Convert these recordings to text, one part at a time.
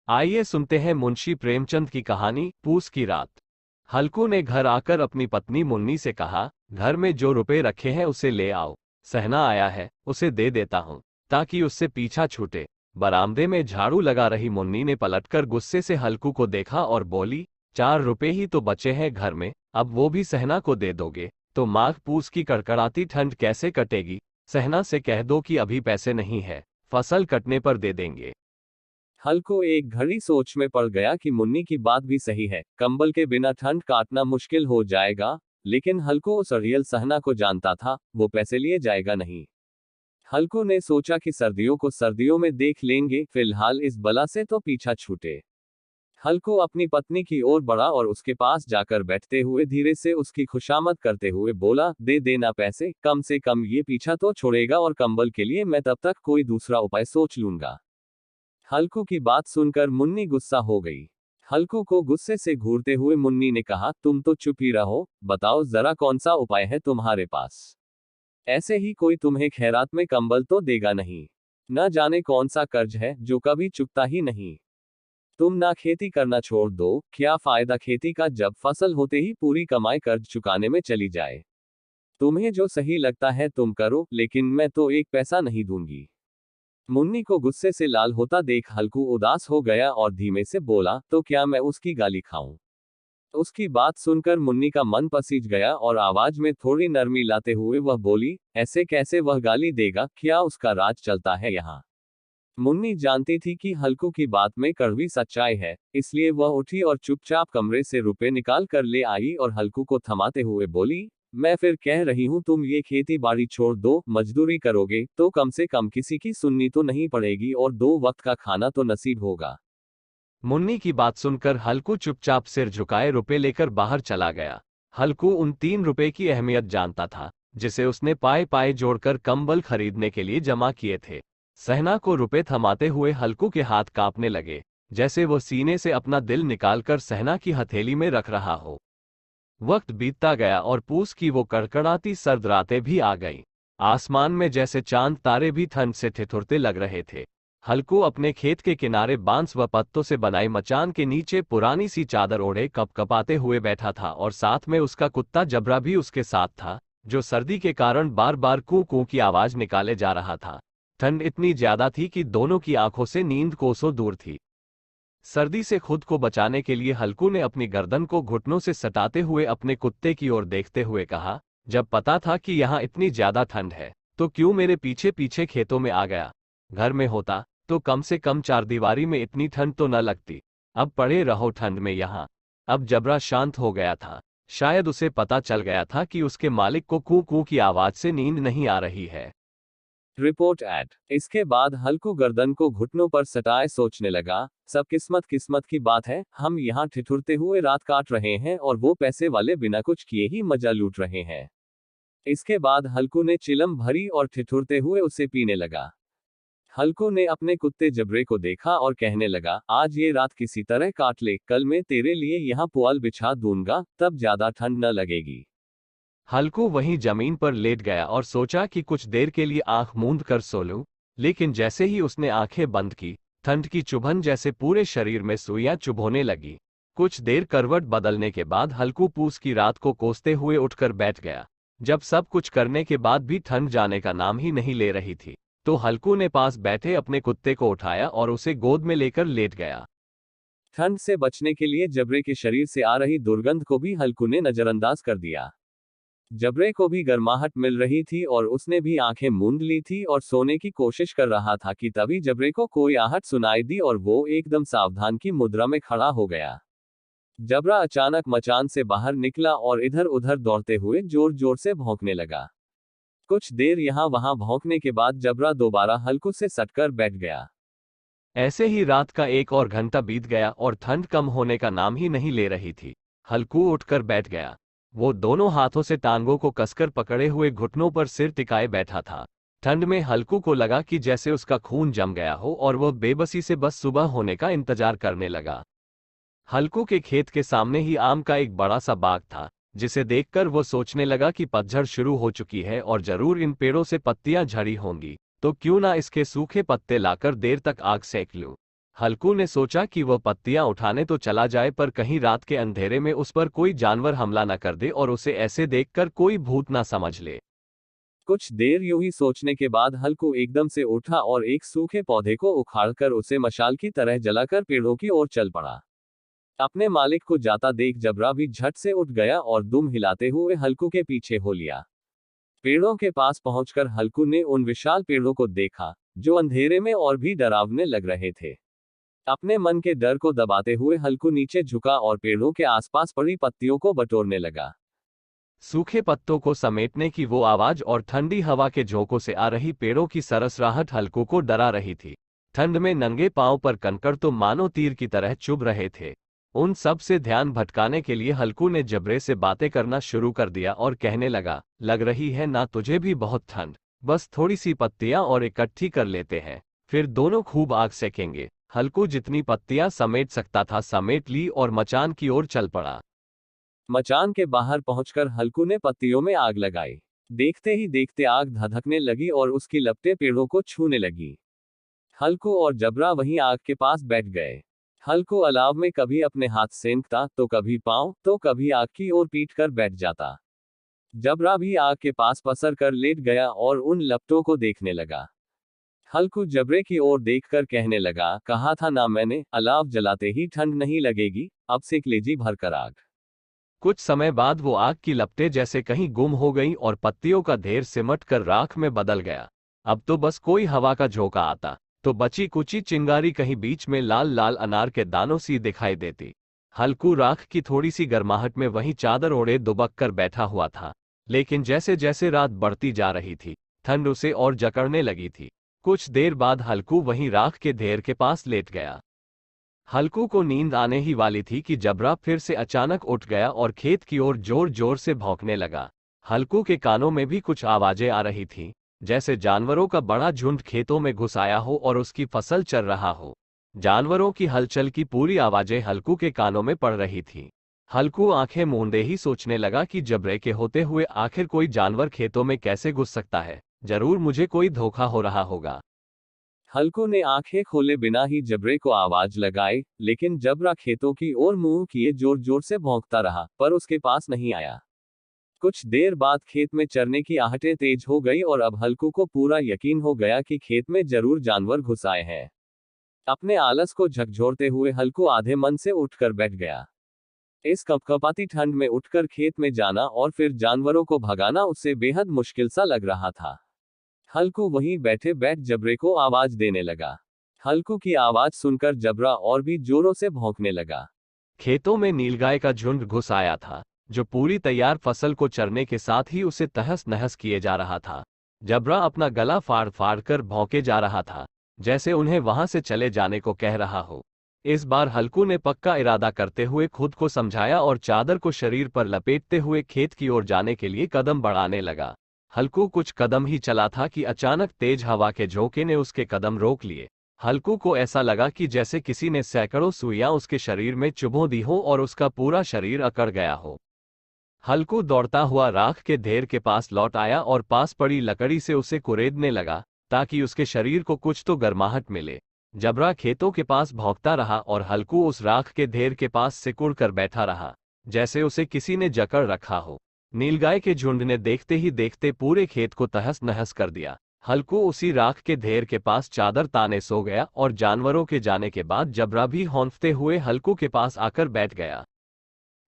आइए सुनते हैं मुंशी प्रेमचंद की कहानी पूस की रात। हल्कू ने घर आकर अपनी पत्नी मुन्नी से कहा, घर में जो रुपए रखे हैं उसे ले आओ। सहना आया है, उसे दे देता हूं ताकि उससे पीछा छूटे। बरामदे में झाड़ू लगा रही मुन्नी ने पलटकर गुस्से से हल्कू को देखा और बोली, 4 रुपए ही तो बचे हैं घर में, अब वो भी सहना को दे दोगे तो माघ पूस की कड़कड़ाती ठंड कैसे कटेगी। सहना से कह दो कि अभी पैसे नहीं है, फसल कटने पर दे देंगे। हल्को एक घड़ी सोच में पड़ गया कि मुन्नी की बात भी सही है, कंबल के बिना ठंड काटना मुश्किल हो जाएगा। लेकिन हल्को उस रियल सहना को जानता था, वो पैसे लिए जाएगा नहीं। हल्को ने सोचा कि सर्दियों को सर्दियों में देख लेंगे, फिलहाल इस बला से तो पीछा छूटे। हल्को अपनी पत्नी की ओर बढ़ा और उसके पास जाकर बैठते हुए धीरे से उसकी खुशामद करते हुए बोला, दे देना पैसे, कम से कम ये पीछा तो छोड़ेगा और कंबल के लिए मैं तब तक कोई दूसरा उपाय सोच लूंगा। हल्कू की बात सुनकर मुन्नी गुस्सा हो गई। हल्कू को गुस्से से घूरते हुए मुन्नी ने कहा, तुम तो चुप ही रहो, बताओ जरा कौन सा उपाय है तुम्हारे पास। ऐसे ही कोई तुम्हें खैरात में कंबल तो देगा नहीं। न जाने कौन सा कर्ज है जो कभी चुकता ही नहीं। तुम ना खेती करना छोड़ दो, क्या फायदा खेती का जब फसल होते ही पूरी कमाई कर्ज चुकाने में चली जाए। तुम्हें जो सही लगता है तुम करो, लेकिन मैं तो एक पैसा नहीं दूंगी। मुन्नी को गुस्से से लाल होता देख हल्कू उदास हो गया और धीमे से बोला, तो क्या मैं उसकी गाली खाऊं। उसकी बात सुनकर मुन्नी का मन पसीज गया और आवाज में थोड़ी नरमी लाते हुए वह बोली, ऐसे कैसे वह गाली देगा, क्या उसका राज चलता है यहाँ। मुन्नी जानती थी कि हल्कू की बात में कड़वी सच्चाई है, इसलिए वह उठी और चुपचाप कमरे से रुपए निकाल कर ले आई और हल्कू को थमाते हुए बोली, मैं फिर कह रही हूं तुम ये खेती बाड़ी छोड़ दो, मजदूरी करोगे तो कम से कम किसी की सुननी तो नहीं पड़ेगी और 2 वक्त का खाना तो नसीब होगा। मुन्नी की बात सुनकर हल्कू चुपचाप सिर झुकाए रुपए लेकर बाहर चला गया। हल्कू उन 3 रुपए की अहमियत जानता था, जिसे उसने पाए पाए जोड़कर कंबल खरीदने के लिए जमा किए थे। सहना को रुपए थमाते हुए हल्कू के हाथ कांपने लगे, जैसे वो सीने से अपना दिल निकालकर सहना की हथेली में रख रहा हो। वक्त बीतता गया और पूस की वो कड़कड़ाती सर्द रातें भी आ गईं। आसमान में जैसे चांद तारे भी ठंड से ठिठुरते लग रहे थे। हल्कू अपने खेत के किनारे बांस व पत्तों से बनाई मचान के नीचे पुरानी सी चादर ओढ़े कपकपाते हुए बैठा था और साथ में उसका कुत्ता जबरा भी उसके साथ था, जो सर्दी के कारण बार बार कू कू की आवाज निकाले जा रहा था। ठंड इतनी ज्यादा थी कि दोनों की आंखों से नींद कोसों दूर थी। सर्दी से खुद को बचाने के लिए हल्कू ने अपनी गर्दन को घुटनों से सटाते हुए अपने कुत्ते की ओर देखते हुए कहा, जब पता था कि यहाँ इतनी ज्यादा ठंड है तो क्यों मेरे पीछे पीछे खेतों में आ गया। घर में होता तो कम से कम चारदीवारी में इतनी ठंड तो न लगती। अब पड़े रहो ठंड में यहाँ। अब जबरा शांत हो गया था। शायद उसे पता चल गया था कि उसके मालिक को कू कू की आवाज से नींद नहीं आ रही है। Report add. इसके बाद हल्कू गर्दन को घुटनों पर सटाए सोचने लगा, सब किस्मत किस्मत की बात है, हम यहाँ ठिठुरते हुए रात काट रहे हैं और वो पैसे वाले बिना कुछ किए ही मजा लूट रहे हैं। इसके बाद हल्कू ने चिलम भरी और ठिठुरते हुए उसे पीने लगा। हल्कू ने अपने कुत्ते जबरे को देखा और कहने लगा, आज ये रात किसी तरह काट ले, कल मैं तेरे लिए यहाँ पुआल बिछा दूंगा, तब ज्यादा ठंड न लगेगी। हल्कू वहीं जमीन पर लेट गया और सोचा कि कुछ देर के लिए आंख मूंद कर सो लूं, लेकिन जैसे ही उसने आंखें बंद की, ठंड की चुभन जैसे पूरे शरीर में सुइयां चुभोने लगी। कुछ देर करवट बदलने के बाद हल्कू पूस की रात को कोसते हुए उठकर बैठ गया। जब सब कुछ करने के बाद भी ठंड जाने का नाम ही नहीं ले रही थी, तो हल्कू ने पास बैठे अपने कुत्ते को उठाया और उसे गोद में लेकर लेट गया। ठंड से बचने के लिए जबरे के शरीर से आ रही दुर्गंध को भी हल्कू ने नजरअंदाज कर दिया। जबरे को भी गर्माहट मिल रही थी और उसने भी आंखें मूंद ली थी और सोने की कोशिश कर रहा था कि तभी जबरे को कोई आहट सुनाई दी और वो एकदम सावधान की मुद्रा में खड़ा हो गया। जबरा अचानक मचान से बाहर निकला और इधर उधर दौड़ते हुए जोर जोर से भौंकने लगा। कुछ देर यहाँ वहां भौंकने के बाद जबरा दोबारा हल्कू से सटकर बैठ गया। ऐसे ही रात का 1 और घंटा बीत गया और ठंड कम होने का नाम ही नहीं ले रही थी। हल्कू उठकर बैठ गया। वो दोनों हाथों से टांगों को कसकर पकड़े हुए घुटनों पर सिर टिकाए बैठा था। ठंड में हल्कू को लगा कि जैसे उसका खून जम गया हो और वह बेबसी से बस सुबह होने का इंतजार करने लगा। हल्कू के खेत के सामने ही आम का एक बड़ा सा बाग था, जिसे देखकर वो सोचने लगा कि पतझड़ शुरू हो चुकी है और जरूर इन पेड़ों से पत्तियां झड़ी होंगी, तो क्यों ना इसके सूखे पत्ते लाकर देर तक आग सेक लूं। हल्कू ने सोचा कि वह पत्तियां उठाने तो चला जाए, पर कहीं रात के अंधेरे में उस पर कोई जानवर हमला न कर दे और उसे ऐसे देखकर कोई भूत ना समझ ले। कुछ देर यूं ही सोचने के बाद हल्कू एकदम से उठा और एक सूखे पौधे को उखाड़कर उसे मशाल की तरह जलाकर पेड़ों की ओर चल पड़ा। अपने मालिक को जाता देख जबरा भी झट से उठ गया और दुम हिलाते हुए हल्कू के पीछे हो लिया। पेड़ों के पास पहुंचकर हल्कू ने उन विशाल पेड़ों को देखा, जो अंधेरे में और भी डरावने लग रहे थे। अपने मन के डर को दबाते हुए हल्कू नीचे झुका और पेड़ों के आसपास पड़ी पत्तियों को बटोरने लगा। सूखे पत्तों को समेटने की वो आवाज और ठंडी हवा के झोंकों से आ रही पेड़ों की सरसराहट हल्कू को डरा रही थी। ठंड में नंगे पांव पर कंकड़ तो मानो तीर की तरह चुभ रहे थे। उन सब से ध्यान भटकाने के लिए हल्कू ने जबरे से बातें करना शुरू कर दिया और कहने लगा, लग रही है ना तुझे भी बहुत ठंड, बस थोड़ी सी पत्तियां और इकट्ठी कर लेते हैं, फिर दोनों खूब आग सेकेंगे। हल्कू जितनी पत्तियां समेट सकता था समेट ली और मचान की ओर चल पड़ा। मचान के बाहर पहुंचकर हल्कू ने पत्तियों में आग लगाई। देखते ही देखते आग धधकने लगी और उसकी लपटें पेड़ों को छूने लगी। हल्कू और जबरा वहीं आग के पास बैठ गए। हल्कू अलाव में कभी अपने हाथ सेंकता, तो कभी पांव, तो कभी आग की ओर पीट कर बैठ जाता। जबरा भी आग के पास पसर कर लेट गया और उन लपटों को देखने लगा। हल्कू जबरे की ओर देखकर कहने लगा, कहा था ना मैंने, अलाव जलाते ही ठंड नहीं लगेगी, अब सेक लीजिए भरकर आग। कुछ समय बाद वो आग की लपटें जैसे कहीं गुम हो गईं और पत्तियों का ढेर सिमट कर राख में बदल गया। अब तो बस कोई हवा का झोंका आता तो बची कुची चिंगारी कहीं बीच में लाल लाल अनार के दानों सी दिखाई देती। हल्कू राख की थोड़ी सी गर्माहट में वहीं चादर ओढ़े दुबक कर बैठा हुआ था, लेकिन जैसे जैसे रात बढ़ती जा रही थी ठंड उसे और जकड़ने लगी थी। कुछ देर बाद हल्कू वहीं राख के ढेर के पास लेट गया। हल्कू को नींद आने ही वाली थी कि जबरा फिर से अचानक उठ गया और खेत की ओर जोर जोर से भौंकने लगा। हल्कू के कानों में भी कुछ आवाजें आ रही थीं, जैसे जानवरों का बड़ा झुंड खेतों में घुस आया हो और उसकी फसल चर रहा हो। जानवरों की हलचल की पूरी आवाजें हल्कू के कानों में पड़ रही थीं। हल्कू आंखें मूंदे ही सोचने लगा कि जबरे के होते हुए आखिर कोई जानवर खेतों में कैसे घुस सकता है, जरूर मुझे कोई धोखा हो रहा होगा। हल्कू ने आंखें खोले बिना ही जबरे को आवाज लगाई, लेकिन जबरा खेतों की ओर मुंह किए जोर जोर से भौंकता रहा, पर उसके पास नहीं आया। कुछ देर बाद खेत में चरने की आहटें तेज हो गई और अब हल्कू को पूरा यकीन हो गया कि खेत में जरूर जानवर घुस आए हैं। अपने आलस को झकझोरते हुए हल्कू आधे मन से उठकर बैठ गया। इस कपकपाती ठंड में उठकर खेत में जाना और फिर जानवरों को भगाना उससे बेहद मुश्किल सा लग रहा था। हल्कू वहीं बैठे बैठ जबरे को आवाज देने लगा। हल्कू की आवाज सुनकर जबरा और भी जोरों से भौंकने लगा। खेतों में नीलगाय का झुंड घुस आया था, जो पूरी तैयार फसल को चरने के साथ ही उसे तहस नहस किए जा रहा था। जबरा अपना गला फाड़ फाड़ कर भौंके जा रहा था, जैसे उन्हें वहां से चले जाने को कह रहा हो। इस बार हल्कू ने पक्का इरादा करते हुए खुद को समझाया और चादर को शरीर पर लपेटते हुए खेत की ओर जाने के लिए कदम बढ़ाने लगा। हल्कू कुछ कदम ही चला था कि अचानक तेज हवा के झोंके ने उसके कदम रोक लिए। हल्कू को ऐसा लगा कि जैसे किसी ने सैकड़ों सुइयां उसके शरीर में चुभो दी हो और उसका पूरा शरीर अकड़ गया हो। हल्कू दौड़ता हुआ राख के ढेर के पास लौट आया और पास पड़ी लकड़ी से उसे कुरेदने लगा, ताकि उसके शरीर को कुछ तो गर्माहट मिले। जबरा खेतों के पास भौंकता रहा और हल्कू उस राख के ढेर के पास सिकुड़ कर बैठा रहा, जैसे उसे किसी ने जकड़ रखा हो। नीलगाय के झुंड ने देखते ही देखते पूरे खेत को तहस नहस कर दिया। हल्कू उसी राख के ढेर के पास चादर ताने सो गया और जानवरों के जाने के बाद जबरा भी हौंफते हुए हल्कू के पास आकर बैठ गया।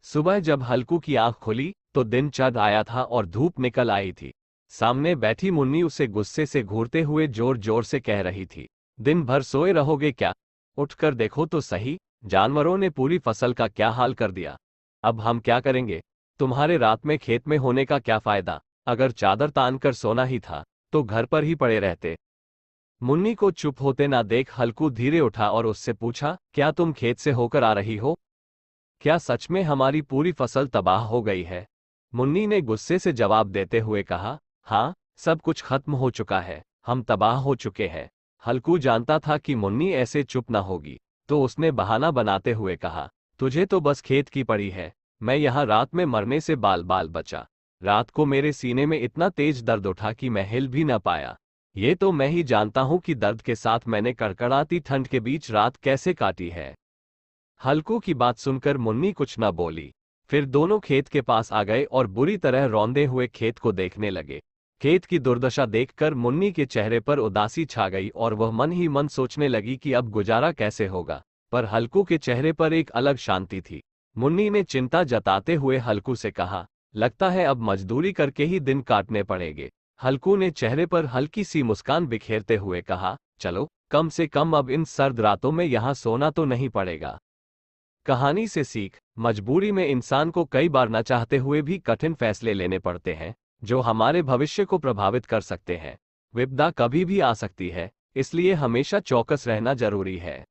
सुबह जब हल्कू की आंख खुली तो दिन चढ़ आया था और धूप निकल आई थी। सामने बैठी मुन्नी उसे गुस्से से घूरते हुए जोर जोर से कह रही थी, दिन भर सोए रहोगे क्या? उठकर देखो तो सही, जानवरों ने पूरी फसल का क्या हाल कर दिया। अब हम क्या करेंगे? तुम्हारे रात में खेत में होने का क्या फायदा? अगर चादर तान कर सोना ही था तो घर पर ही पड़े रहते। मुन्नी को चुप होते ना देख हल्कू धीरे उठा और उससे पूछा, क्या तुम खेत से होकर आ रही हो? क्या सच में हमारी पूरी फसल तबाह हो गई है? मुन्नी ने गुस्से से जवाब देते हुए कहा, हाँ, सब कुछ खत्म हो चुका है, हम तबाह हो चुके हैं। हल्कू जानता था कि मुन्नी ऐसे चुप न होगी, तो उसने बहाना बनाते हुए कहा, तुझे तो बस खेत की पड़ी है, मैं यहाँ रात में मरने से बाल बाल बचा। रात को मेरे सीने में इतना तेज दर्द उठा कि मैं हिल भी न पाया। ये तो मैं ही जानता हूं कि दर्द के साथ मैंने कड़कड़ाती ठंड के बीच रात कैसे काटी है। हल्कू की बात सुनकर मुन्नी कुछ न बोली। फिर दोनों खेत के पास आ गए और बुरी तरह रौंदे हुए खेत को देखने लगे। खेत की दुर्दशा देखकर मुन्नी के चेहरे पर उदासी छा गई और वह मन ही मन सोचने लगी कि अब गुजारा कैसे होगा। पर हल्कू के चेहरे पर एक अलग शांति थी। मुन्नी ने चिंता जताते हुए हल्कू से कहा, लगता है अब मजदूरी करके ही दिन काटने पड़ेंगे। हल्कू ने चेहरे पर हल्की सी मुस्कान बिखेरते हुए कहा, चलो कम से कम अब इन सर्द रातों में यहाँ सोना तो नहीं पड़ेगा। कहानी से सीख, मजबूरी में इंसान को कई बार न चाहते हुए भी कठिन फैसले लेने पड़ते हैं, जो हमारे भविष्य को प्रभावित कर सकते हैं। विपदा कभी भी आ सकती है, इसलिए हमेशा चौकस रहना जरूरी है।